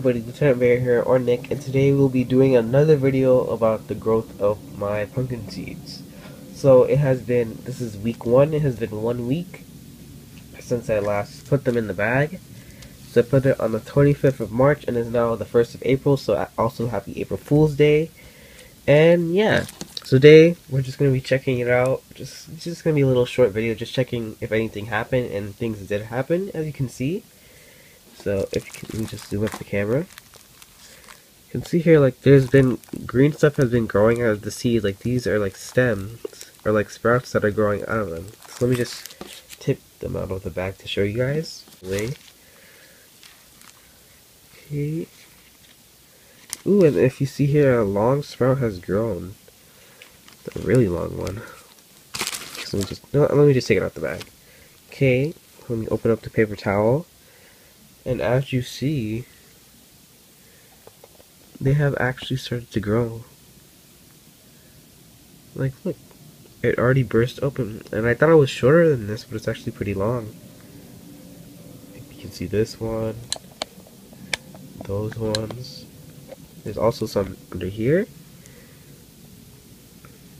everybody, Lieutenant Bear here, or Nick, and today we'll be doing another video about the growth of my pumpkin seeds. So this is week 1, it has been 1 week since I last put them in the bag. So I put it on the 25th of March and it's now the 1st of April, so also happy April Fool's Day. And yeah, so today we're just going to be checking it out. It's just going to be a little short video, just checking if anything happened, and things did happen, as you can see. So if you can, let me just zoom up the camera. You can see here, like, there's been green stuff has been growing out of the seed. Like, these are like stems or like sprouts that are growing out of them. So let me just tip them out of the bag to show you guys. Wait. Okay. Ooh, and if you see here, a long sprout has grown. A really long one. So let me just take it out the bag. Okay. Let me open up the paper towel. And as you see, they have actually started to grow. Like, look, it already burst open. And I thought it was shorter than this, but it's actually pretty long. You can see this one, those ones. There's also some under here.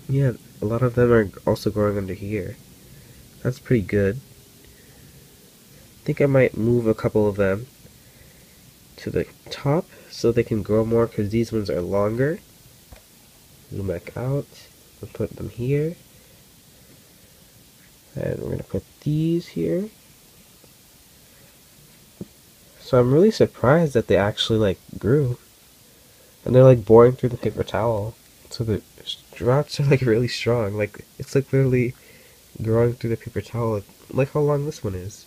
Yeah, a lot of them are also growing under here. That's pretty good. I think I might move a couple of them to the top so they can grow more, because these ones are longer. Zoom back out and put them here. And we're going to put these here. So I'm really surprised that they actually like grew. And they're like boring through the paper towel. So the sprouts are like really strong. Like, it's like literally growing through the paper towel. Like how long this one is.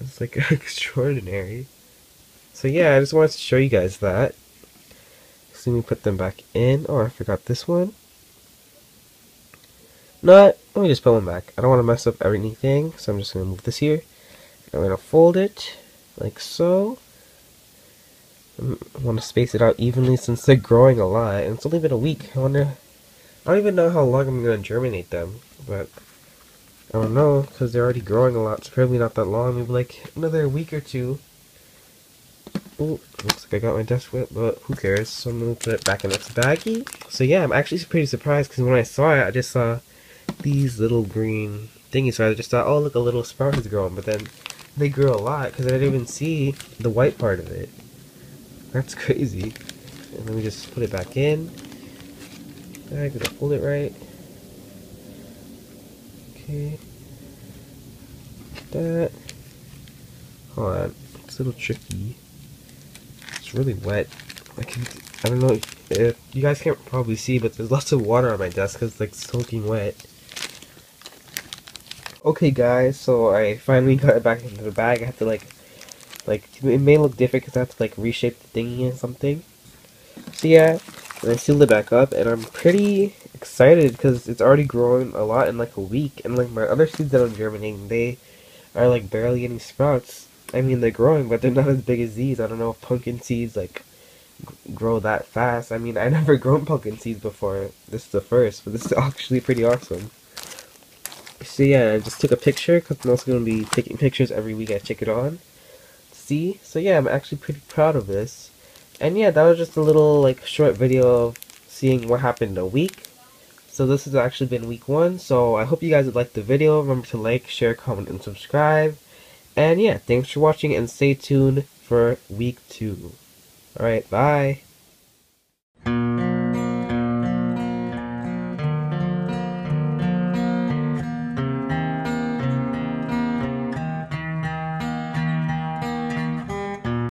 It's like extraordinary. So yeah, I just wanted to show you guys that. So let me put them back in. Oh, I forgot this one. No, let me just put them back. I don't want to mess up anything, so I'm just going to move this here. I'm going to fold it like so. I want to space it out evenly since they're growing a lot, and it's only been a week. I don't even know how long I'm going to germinate them, but I don't know, because they're already growing a lot. It's probably not that long, maybe like another week or two. Ooh, looks like I got my desk wet, but who cares? So I'm going to put it back in its baggie. So yeah, I'm actually pretty surprised, because when I saw it, I just saw these little green thingies, so I just thought, oh look, a little sprout has grown, but then they grew a lot, because I didn't even see the white part of it. That's crazy. And let me just put it back in. I gotta hold it right. Okay. That. Hold on. It's a little tricky. It's really wet. I don't know if you guys can't probably see, but there's lots of water on my desk because it's like soaking wet. Okay guys, so I finally got it back into the bag. I have to like it may look different because I have to like reshape the thingy or something. So yeah, and I sealed it back up, and I'm pretty excited because it's already growing a lot in like a week. And like my other seeds that I'm germinating, they are like barely any sprouts. I mean, they're growing, but they're not as big as these. I don't know if pumpkin seeds like grow that fast. I mean, I never grown pumpkin seeds before. This is the first, but this is actually pretty awesome. So yeah, I just took a picture because I'm also going to be taking pictures every week I check it on. See? So yeah, I'm actually pretty proud of this. And yeah, that was just a little like short video of seeing what happened in a week. So this has actually been week 1, so I hope you guys would like the video. Remember to like, share, comment, and subscribe. And yeah, thanks for watching, and stay tuned for week 2. Alright, bye!